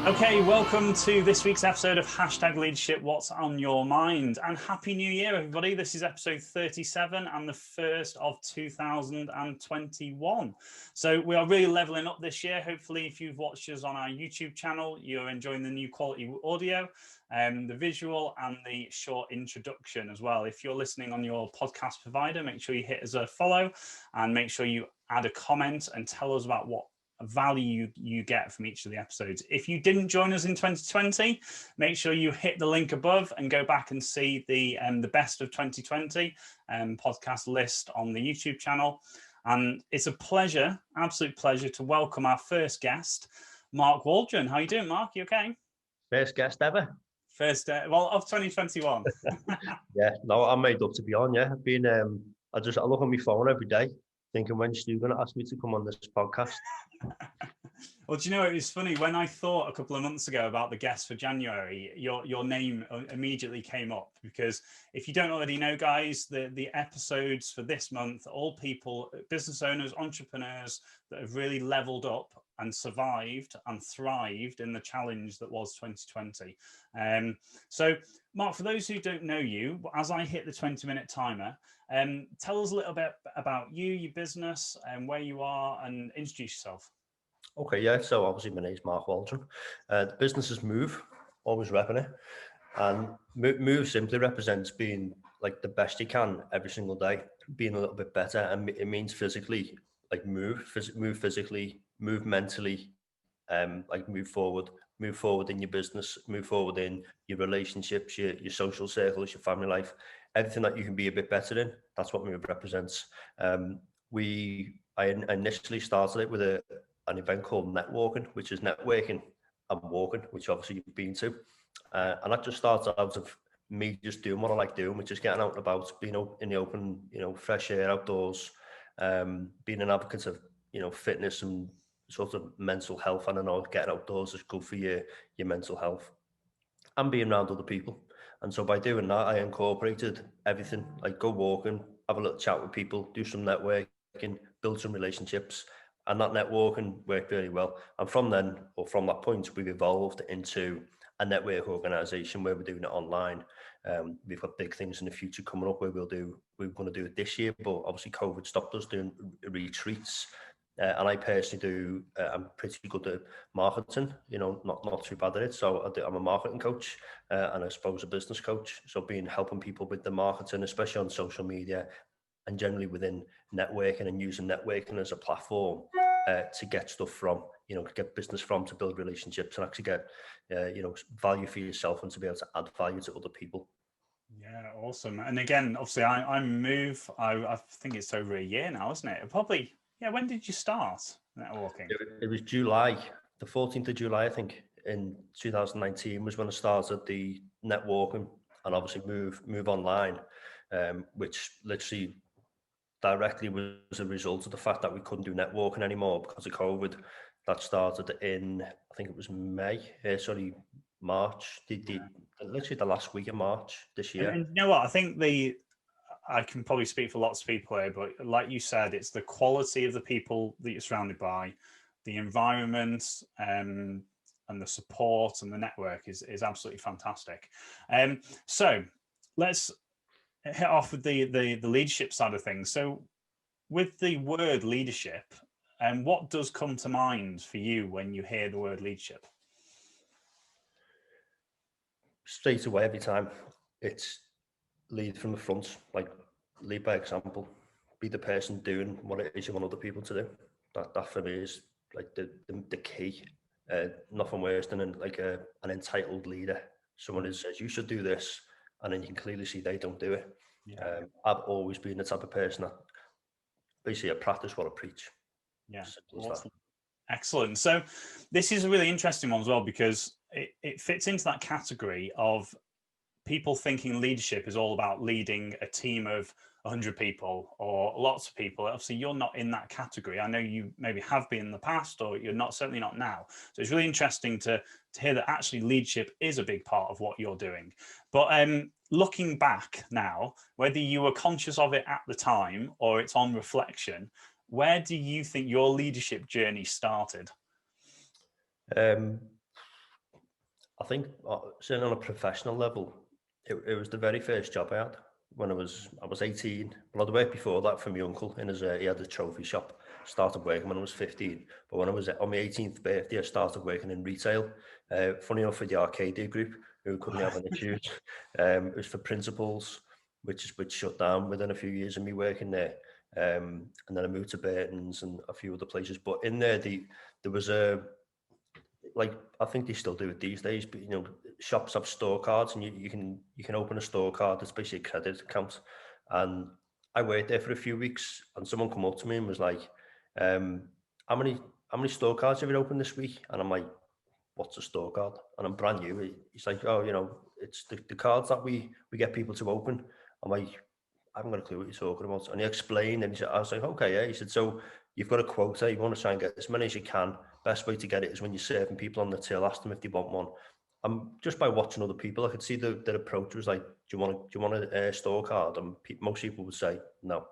Okay, welcome to this week's episode of Hashtag Leadership, What's on Your Mind? And Happy New Year, everybody. This is episode 37 and the first of 2021. So we are really leveling up this year. Hopefully, if you've watched us on our YouTube channel, you're enjoying the new quality audio, the visual and the short introduction as well. If you're listening on your podcast provider, make sure you hit us a follow and make sure you add a comment and tell us about what value you get from each of the episodes. If you didn't join us in 2020, make sure you hit the link above and go back and see the best of 2020 podcast list on the YouTube channel. And it's a pleasure, absolute pleasure, to welcome our first guest, Mark Waldron. How are you doing, Mark? You okay? First guest ever. First, well, of 2021. Yeah, no, I'm made up to be on. Yeah, I've been. I look on my phone every day, thinking when's Stu going to ask me to come on this podcast. Well, do you know, it was funny when I thought a couple of months ago about the guest for January, your name immediately came up, because if you don't already know, guys, the episodes for this month, all people, business owners, entrepreneurs that have really leveled up and survived and thrived in the challenge that was 2020. So Mark, for those who don't know you, as I hit the 20-minute timer, tell us a little bit about you, your business, and where you are, and introduce yourself. Okay, yeah. So obviously my name's Mark Waldron. The business is MOVE, always repping it. And MOVE simply represents being like the best you can every single day, being a little bit better. And it means physically, like move physically, move mentally, like move forward in your business, move forward in your relationships, your social circles, your family life, everything that you can be a bit better in. That's what MOVE represents. I initially started it with an event called Netwalking, which is networking and walking, which obviously you've been to. And that just started out of me just doing what I like doing, which is getting out and about, being in the open, fresh air, outdoors, being an advocate of, fitness and sort of mental health. I don't know, getting outdoors is good for your mental health and being around other people. And so by doing that, I incorporated everything, like go walking, have a little chat with people, do some networking, build some relationships. And that networking worked really well. And from that point, we've evolved into a network organization where we're doing it online. We've got big things in the future coming up where we're going to do it this year, but obviously COVID stopped us doing retreats. And I personally I'm pretty good at marketing, not too bad at it. So I'm a marketing coach and I suppose a business coach. So helping people with the marketing, especially on social media and generally within networking, and using networking as a platform to get stuff from, get business from, to build relationships and actually get, value for yourself and to be able to add value to other people. Yeah, awesome. And again, obviously I'm MOVE. I think it's over a year now, isn't it? Probably. Yeah. When did you start networking? It was July, the 14th of July, I think, in 2019 was when I started the networking, and obviously move online, which literally directly was a result of the fact that we couldn't do networking anymore because of COVID. That started in, I think it was March, literally the last week of March this year. And you know what? I think I can probably speak for lots of people here, but like you said, it's the quality of the people that you're surrounded by, the environment, and the support and the network is absolutely fantastic. So let's hit off with the leadership side of things. So with the word leadership, what does come to mind for you when you hear the word leadership? Straight away, every time, it's lead from the front, like lead by example, be the person doing what it is you want other people to do. That for me is like the key. Nothing worse than an entitled leader, someone who says you should do this, and then you can clearly see they don't do it. Yeah. I've always been the type of person that basically I practice what I preach. Yeah, awesome. Excellent. So this is a really interesting one as well, because it fits into that category of people thinking leadership is all about leading a team of 100 people or lots of people. Obviously, you're not in that category. I know you maybe have been in the past, or you're not, certainly not now. So it's really interesting to hear that actually leadership is a big part of what you're doing. But looking back now, whether you were conscious of it at the time or it's on reflection, where do you think your leadership journey started? I think certainly on a professional level, it was the very first job I had when I was 18. Well, I'd worked before that for my uncle in his he had a trophy shop. Started working when I was 15, but when I was on my 18th birthday, I started working in retail. Funny enough, for the Arcadia Group, who couldn't have any issues. It was for Principals, which shut down within a few years of me working there. And then I moved to Burton's and a few other places. But in there, there was a, like, I think they still do it these days, but you know, shops have store cards, and you can open a store card. It's basically a credit account. And I worked there for a few weeks, and someone come up to me and was like, um, how many store cards have you opened this week? And I'm like, what's a store card? And I'm brand new. He's like, oh, you know, it's the cards that we get people to open. I'm like, I haven't got a clue what you're talking about. And he explained, and he said, I was like, okay, yeah. He said, so you've got a quota, you want to try and get as many as you can. Best way to get it is when you're serving people on the till, ask them if they want one. Just by watching other people, I could see their approach was like, do you want a store card? And most people would say no.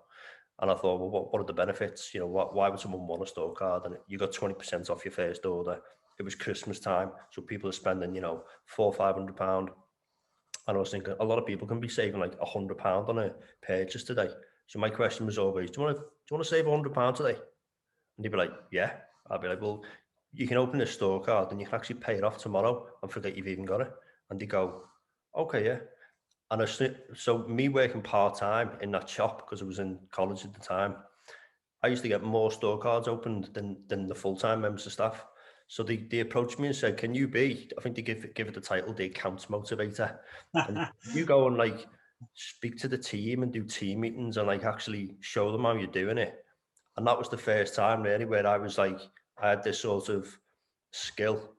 And I thought, well, what are the benefits? You know, why would someone want a store card? And you got 20% off your first order. It was Christmas time, so people are spending, you know, £400-500. And I was thinking, a lot of people can be saving like £100 on a purchase today. So my question was always, do you want to save £100 today? And they'd be like, yeah. I'd be like, well, you can open a store card and you can actually pay it off tomorrow and forget you've even got it. And they go, okay, yeah. And so me working part-time in that shop, because I was in college at the time, I used to get more store cards opened than the full-time members of staff. So they approached me and said, can you be, I think they give it the title, the accounts motivator. And you go and like speak to the team and do team meetings and like actually show them how you're doing it. And that was the first time really where I was like, I had this sort of skill,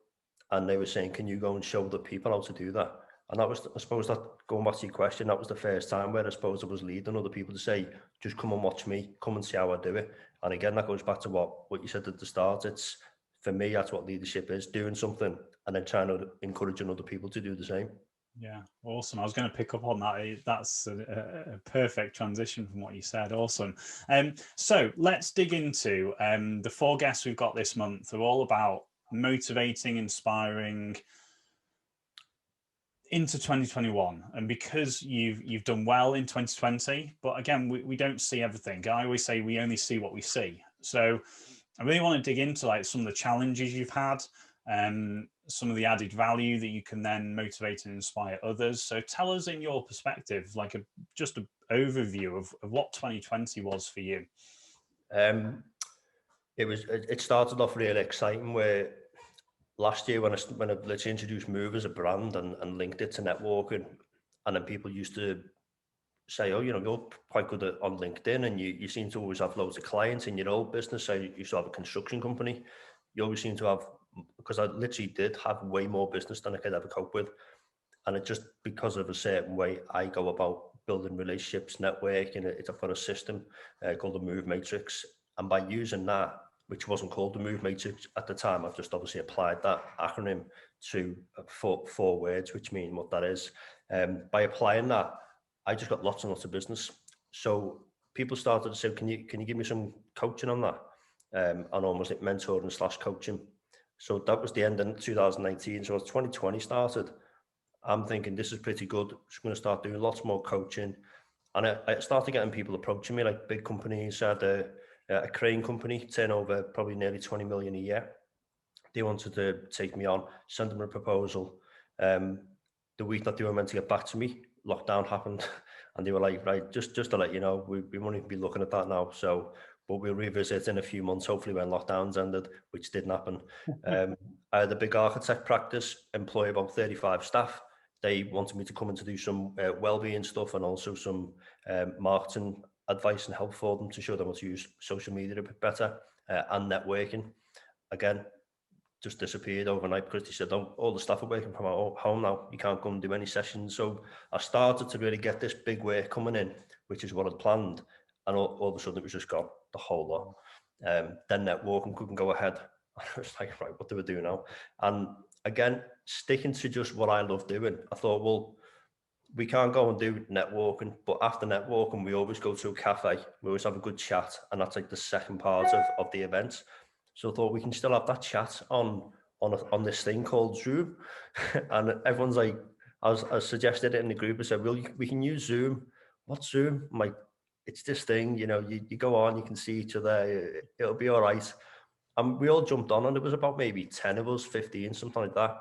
and they were saying, can you go and show the people how to do that? And that was, I suppose, that going back to your question, that was the first time where I suppose I was leading other people to say, just come and watch me, come and see how I do it. And again, that goes back to what you said at the start. It's, for me, that's what leadership is, doing something and then trying to encourage other people to do the same. Yeah, awesome. I was going to pick up on that. That's a perfect transition from what you said. Awesome. So let's dig into the 4 guests we've got this month. They're all about motivating, inspiring into 2021. And because you've done well in 2020, but again, we don't see everything. I always say we only see what we see. So I really want to dig into like some of the challenges you've had, some of the added value that you can then motivate and inspire others. So tell us in your perspective, like just an overview of what 2020 was for you. It started off really exciting where last year when I literally introduced MOVE as a brand and linked it to networking, and then people used to say, oh, you know, you're quite good on LinkedIn and you seem to always have loads of clients in your old business. So you used to have a construction company. You always seem to have, because I literally did have way more business than I could ever cope with. And it just, because of a certain way I go about building relationships, networking, I've got a system called the MOVE Matrix. And by using that, which wasn't called the MOVE Matrix at the time, I've just obviously applied that acronym to 4 words, which mean what that is. By applying that, I just got lots and lots of business. So people started to say, can you give me some coaching on that? And almost like mentoring / coaching. So that was the end in 2019. So as 2020 started, I'm thinking this is pretty good. I'm just going to start doing lots more coaching. And I started getting people approaching me, like big companies. I had a crane company, turnover probably nearly 20 million a year. They wanted to take me on, send them a proposal. The week that they were meant to get back to me, lockdown happened. And they were like, right, just to let you know, we won't even be looking at that now. So, but we'll revisit in a few months, hopefully when lockdowns ended, which didn't happen. I had a big architect practice, employ about 35 staff. They wanted me to come in to do some well-being stuff and also some marketing advice and help for them to show them how to use social media a bit better and networking. Again, just disappeared overnight because they said, oh, all the staff are working from home now. You can't come and do any sessions. So I started to really get this big work coming in, which is what I'd planned. And all of a sudden it was just gone, the whole lot. Then networking couldn't go ahead. I was like, right, what do we do now? And again, sticking to just what I love doing, I thought, well, we can't go and do networking, but after networking, we always go to a cafe. We always have a good chat, and that's like the second part of the event. So I thought we can still have that chat on on this thing called Zoom, and everyone's like, I suggested it in the group. I said, well, we can use Zoom. What's Zoom? I'm like, it's this thing, you know, you go on, you can see each other, it'll be all right. And we all jumped on, and there was about maybe 10 of us, 15, something like that.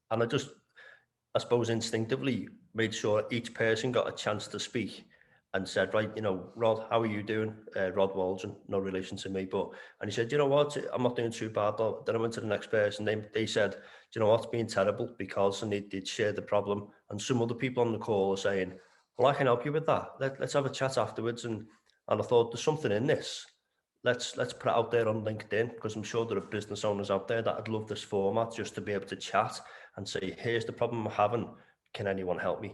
And I suppose instinctively made sure each person got a chance to speak and said, right, you know, Rod, how are you doing? Rod Waldron, no relation to me, but, and he said, you know what, I'm not doing too bad. Though. Then I went to the next person, they said, do you know what, it's been terrible because, and they'd share the problem. And some other people on the call are saying, well, I can help you with that. Let's have a chat afterwards. And I thought there's something in this. Let's put it out there on LinkedIn, because I'm sure there are business owners out there that would love this format, just to be able to chat and say, here's the problem I'm having, can anyone help me?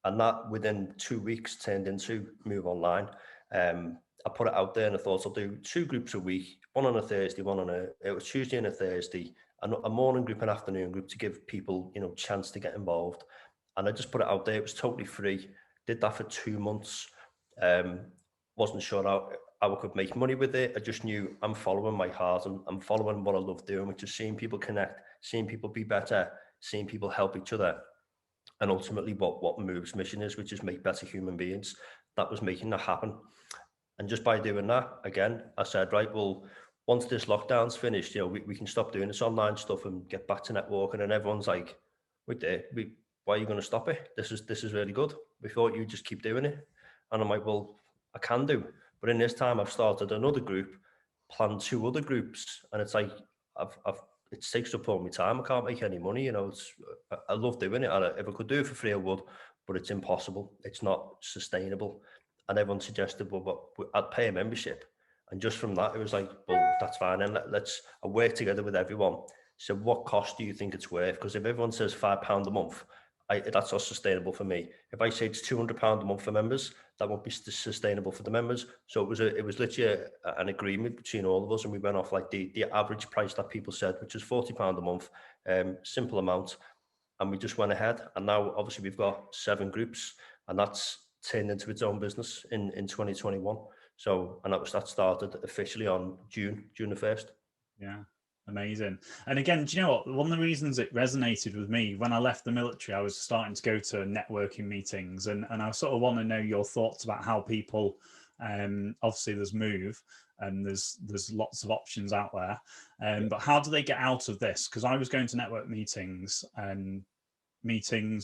And that within 2 weeks turned into Move Online. I put it out there and I thought I'll do 2 groups a week, one on a Thursday, it was Tuesday and a Thursday, and a morning group and afternoon group to give people, you know, chance to get involved. And I just put it out there. It was totally free. Did that for 2 months. Wasn't sure how I could make money with it. I just knew I'm following my heart, and I'm following what I love doing, which is seeing people connect, seeing people be better, seeing people help each other, and ultimately what Move's mission is, which is make better human beings. That was making that happen. And just by doing that, again, I said, right, well, once this lockdown's finished, you know, we can stop doing this online stuff and get back to networking. And everyone's like, wait there, why are you going to stop it? This is really good. We thought you'd just keep doing it. And I'm like, well, I can do. But in this time, I've started another group, planned 2 other groups. And it's like, it takes up all my time. I can't make any money. You know, I love doing it. And if I could do it for free, I would, but it's impossible. It's not sustainable. And everyone suggested, well, but I'd pay a membership. And just from that, it was like, well, that's fine. And let's work together with everyone. So what cost do you think it's worth? Because if everyone says £5 a month, that's not sustainable for me. If I say it's £200 a month for members, that won't be sustainable for the members. So it was literally an agreement between all of us, and we went off like the average price that people said, which is £40 a month, simple amount. And we just went ahead. And now obviously we've got 7 groups, and that's turned into its own business in 2021. So, and that started officially on June the 1st. Yeah, amazing. And again, do you know what? One of the reasons it resonated with me, when I left the military, I was starting to go to networking meetings, and I sort of want to know your thoughts about how people, obviously there's Move and there's lots of options out there, but how do they get out of this? Because I was going to network meetings,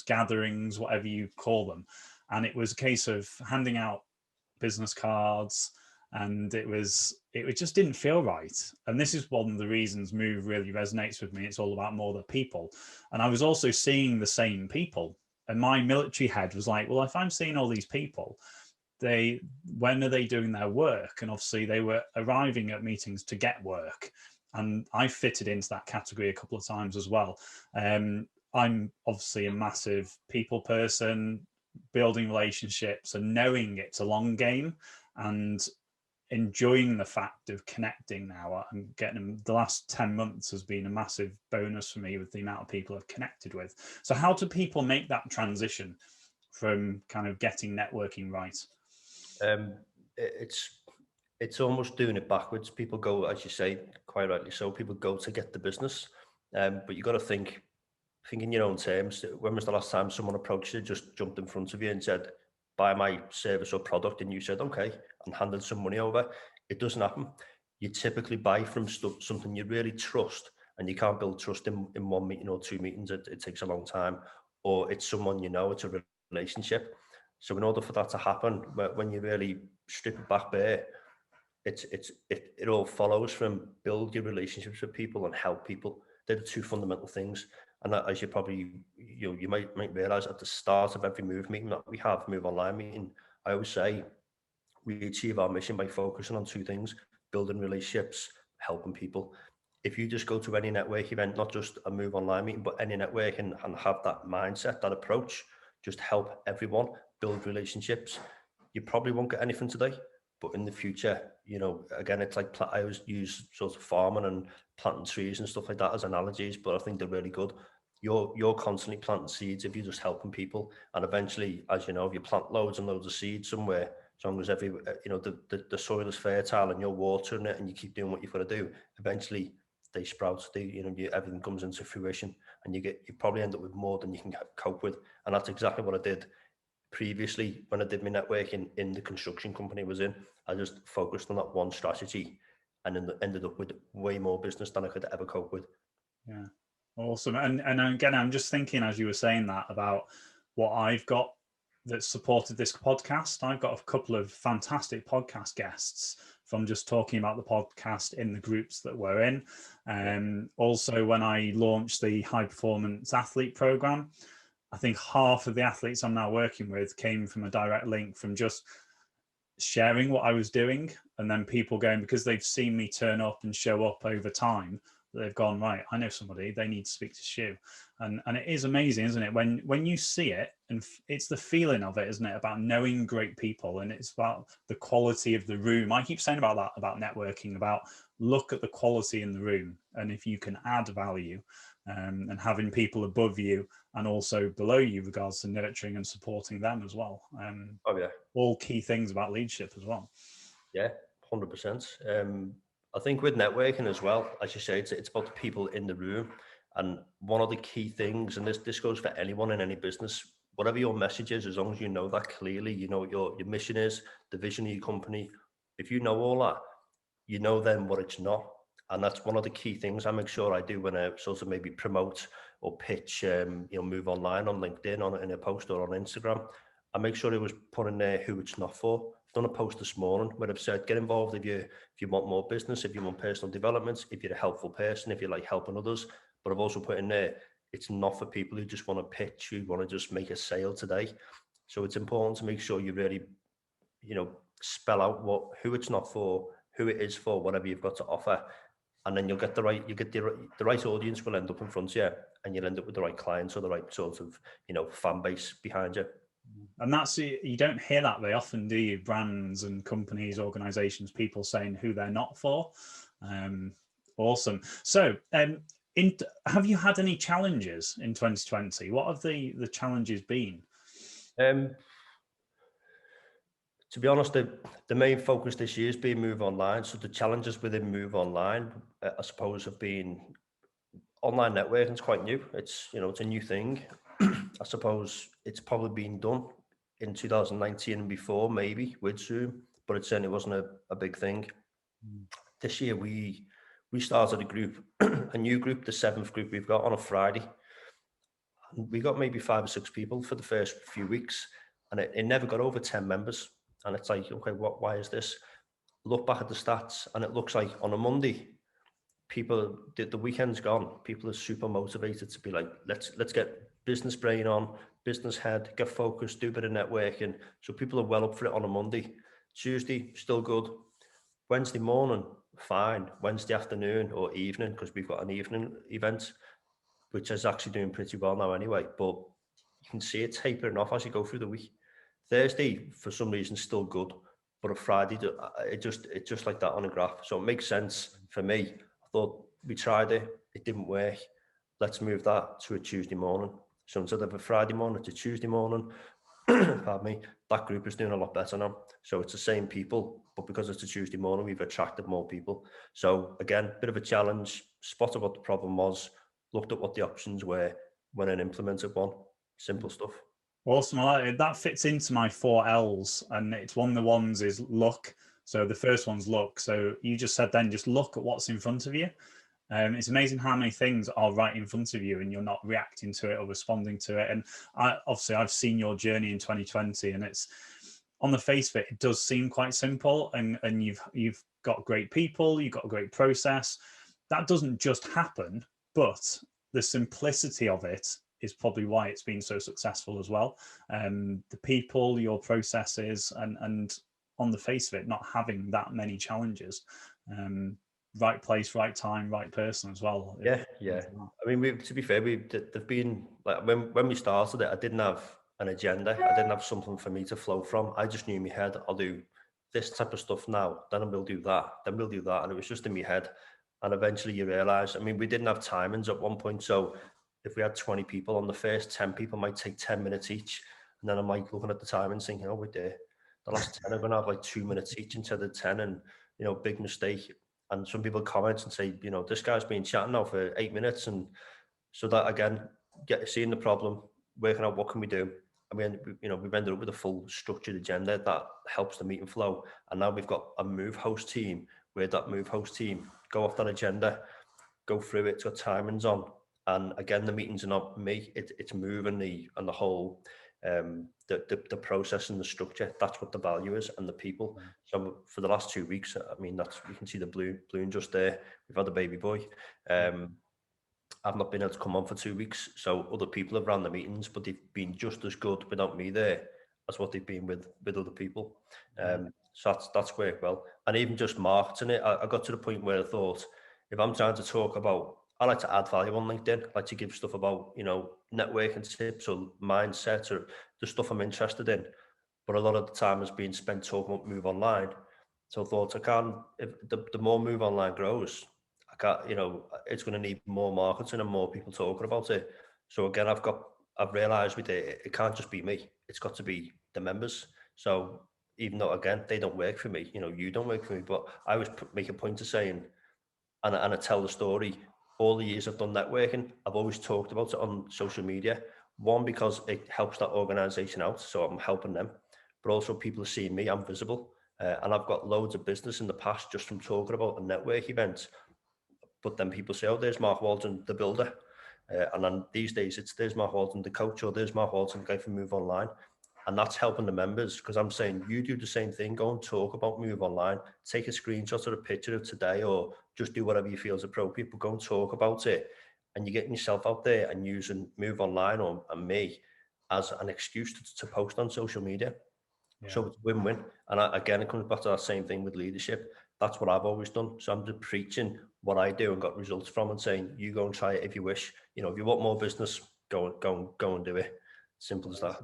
gatherings, whatever you call them, and it was a case of handing out business cards, and it just didn't feel right. And this is one of the reasons Move really resonates with me. It's all about more the people. And I was also seeing the same people, and my military head was like, well, if I'm seeing all these people, when are they doing their work? And obviously they were arriving at meetings to get work, and I fitted into that category a couple of times as well. I'm obviously a massive people person, building relationships and knowing it's a long game, and enjoying the fact of connecting now. I'm getting, the last 10 months has been a massive bonus for me with the amount of people I've connected with. So how do people make that transition from kind of getting networking right? It's almost doing it backwards. People go, as you say, quite rightly so, people go to get the business. But you got to think in your own terms. When was the last time someone approached you, just jumped in front of you and said, buy my service or product, and you said, okay, and handed some money over? It doesn't happen. You typically buy from something you really trust, and you can't build trust in 1 meeting or 2 meetings. It takes a long time. Or it's someone you know, it's a relationship. So in order for that to happen, when you really strip it back bare, it all follows from build your relationships with people and help people. They're the 2 fundamental things. And that, as you probably, you might realize, at the start of every Move meeting that we have, Move Online meeting, I always say we achieve our mission by focusing on 2 things: building relationships, helping people. If you just go to any network event, not just a Move Online meeting, but any network, and have that mindset, that approach, just help everyone, build relationships, you probably won't get anything today. But in the future, again, it's like, I always use sort of farming and planting trees and stuff like that as analogies, but I think they're really good. You're constantly planting seeds if you're just helping people, and eventually, as you know, if you plant loads and loads of seeds somewhere, as long as the soil is fertile and you're watering it and you keep doing what you've got to do, eventually they sprout, everything comes into fruition, and you probably end up with more than you can cope with. And that's exactly what I did previously when I did my networking in the construction company I was in. I just focused on that one strategy, and then ended up with way more business than I could ever cope with. Yeah, awesome. And again, I'm just thinking as you were saying that about what I've got that supported this podcast. I've got a couple of fantastic podcast guests from just talking about the podcast in the groups that we're in. Also, when I launched the high performance athlete program, I think half of the athletes I'm now working with came from a direct link from just sharing what I was doing, and then people going, because they've seen me turn up and show up over time, they've gone, right, I know somebody, they need to speak to Stu. And it is amazing, isn't it, when you see it, and it's the feeling of it, isn't it, about knowing great people, and it's about the quality of the room. I keep saying about that, about networking, about look at the quality in the room, and if you can add value, and having people above you and also below you regards to nurturing and supporting them as well. Oh yeah, all key things about leadership as well. Yeah, 100%. I think with networking as well, as you say, it's about the people in the room. And one of the key things, and this goes for anyone in any business, whatever your message is, as long as you know that clearly, you know what your mission is, the vision of your company. If you know all that, you know then what it's not. And that's one of the key things I make sure I do when I sort of maybe promote or pitch, Move Online on LinkedIn, in a post or on Instagram. I make sure it was put in there who it's not for. I've done a post this morning where I've said, get involved if you want more business, if you want personal development, if you're a helpful person, if you like helping others. But I've also put in there, it's not for people who just want to pitch, who want to just make a sale today. So it's important to make sure you really, spell out who it's not for, who it is for, whatever you've got to offer. And then you'll get the right audience will end up in front of you, and you'll end up with the right clients or the right sort of, fan base behind you. And that's, you don't hear that very often, do you? Brands and companies, organizations, people saying who they're not for. Awesome. So, have you had any challenges in 2020? What have the challenges been? To be honest, the main focus this year has been Move Online. So the challenges within Move Online, I suppose, have been online networking is quite new. It's a new thing. I suppose it's probably been done in 2019 and before, maybe with Zoom, but it certainly wasn't a big thing. This year we started a group, a new group, the 7th group we've got on a Friday. And we got maybe 5 or 6 people for the first few weeks, and it never got over 10 members. And it's like, okay, why is this? Look back at the stats, and it looks like on a Monday, people, the weekend's gone. People are super motivated to be like, let's get business brain on, business head, get focused, do a bit of networking. So people are well up for it on a Monday. Tuesday, still good. Wednesday morning, fine. Wednesday afternoon or evening, because we've got an evening event, which is actually doing pretty well now anyway. But you can see it tapering off as you go through the week. Thursday, for some reason, still good, but a Friday, it just like that on a graph. So it makes sense for me. I thought we tried it, it didn't work. Let's move that to a Tuesday morning. So instead of a Friday morning, it's a Tuesday morning. Pardon me. That group is doing a lot better now. So it's the same people, but because it's a Tuesday morning, we've attracted more people. So again, bit of a challenge. Spotted what the problem was, looked at what the options were, went and implemented one. Simple stuff. Awesome. That fits into my 4 L's, and it's one of the ones is look. So the first one's look. So you just said then just look at what's in front of you. It's amazing how many things are right in front of you and you're not reacting to it or responding to it. And obviously I've seen your journey in 2020, and it's on the face of it, it does seem quite simple, and you've got great people, you've got a great process. That doesn't just happen, but the simplicity of it is probably why it's been so successful as well. The people, your processes, and on the face of it, not having that many challenges. Right place, right time, right person as well. Yeah. I mean, to be fair, they've been like when we started it, I didn't have an agenda. I didn't have something for me to flow from. I just knew in my head, I'll do this type of stuff now, then we'll do that, then we'll do that. And it was just in my head. And eventually you realize, I mean, we didn't have timings at one point. So if we had 20 people on, the first 10 people might take 10 minutes each. And then I'm like looking at the time and thinking, oh, we're there. The last 10 are going to have like 2 minutes each instead of 10. And, big mistake. and some people comment and say, you know, this guy's been chatting now for 8 minutes, and so that again, seeing the problem, working out what can we do, and we've ended up with a full structured agenda that helps the meeting flow. And now we've got a Move host team, where that Move host team go off that agenda, go through it, it's got timings on, and again, the meetings are not me, it's Move and the whole the process and the structure. That's what the value is, and the people. So for the last 2 weeks, I mean, that's, you can see the balloon just there. We've had a baby boy. I've not been able to come on for 2 weeks, so other people have ran the meetings, but they've been just as good without me there as what they've been with other people. So that's worked well. And even just marketing it, I got to the point where I thought, if I'm trying to talk about, I like to add value on LinkedIn. I like to give stuff about, you know, networking tips or mindset or the stuff I'm interested in. But a lot of the time has been spent talking about Move Online. So I thought, I can't, if the more Move Online grows, I can't, you know, it's going to need more marketing and more people talking about it. So again, I've realized with it can't just be me. It's got to be the members. So even though, again, they don't work for me, you know, you don't work for me, but I always make a point of saying, and I tell the story, all the years I've done networking, I've always talked about it on social media. One, because it helps that organization out, so I'm helping them, but also people are seeing me, I'm visible. And I've got loads of business in the past just from talking about a network event. But then people say, oh, there's Mark Waldron, the builder. And then these days it's, there's Mark Waldron, the coach, or there's Mark Waldron, the guy from Move Online. And that's helping the members, because I'm saying, you do the same thing, go and talk about Move Online, take a screenshot or a picture of today, or just do whatever you feel is appropriate, but go and talk about it. And you're getting yourself out there and using Move Online and me as an excuse to post on social media. Yeah. So it's win-win. And again, it comes back to that same thing with leadership. That's what I've always done. So I'm just preaching what I do and got results from, and saying, you go and try it if you wish. You know, if you want more business, go and do it. Simple as that.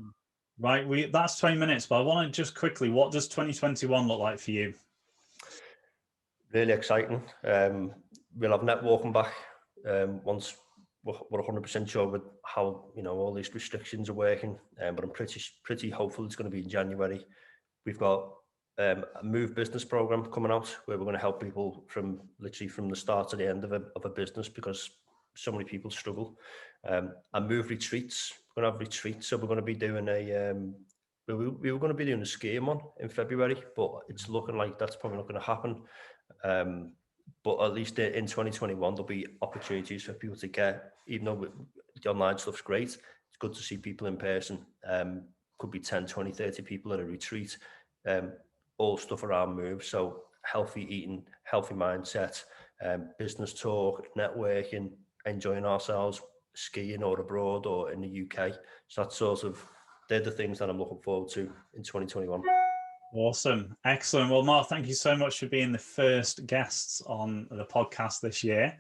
Right, that's 20 minutes, but I want to just quickly, what does 2021 look like for you? Really exciting. We'll have netwalking back once we're 100% sure with how, you know, all these restrictions are working. But I'm pretty hopeful it's going to be in January. We've got a Move business program coming out, where we're going to help people from literally from the start to the end of a business, because so many people struggle. And Move retreats. We're going to have retreats, so we're going to be doing we were going to be doing a skiing one in February, but it's looking like that's probably not going to happen. But at least in 2021, there'll be opportunities for people to get, even though the online stuff's great, it's good to see people in person. Could be 10, 20, 30 people at a retreat, all stuff around Move. So healthy eating, healthy mindset, business talk, networking, enjoying ourselves, skiing or abroad or in the UK. So that's they're the things that I'm looking forward to in 2021. Awesome. Excellent. Well, Mark, thank you so much for being the first guests on the podcast this year.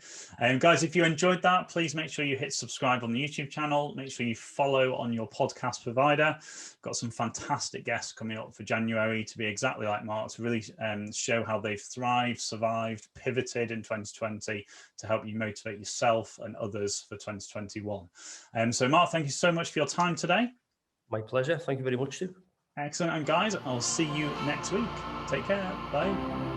Guys, if you enjoyed that, please make sure you hit subscribe on the YouTube channel. Make sure you follow on your podcast provider. Got some fantastic guests coming up for January to be exactly like Mark, to really show how they've thrived, survived, pivoted in 2020 to help you motivate yourself and others for 2021. So Mark, thank you so much for your time today. My pleasure. Thank you very much, Stu. Excellent. And guys, I'll see you next week. Take care. Bye.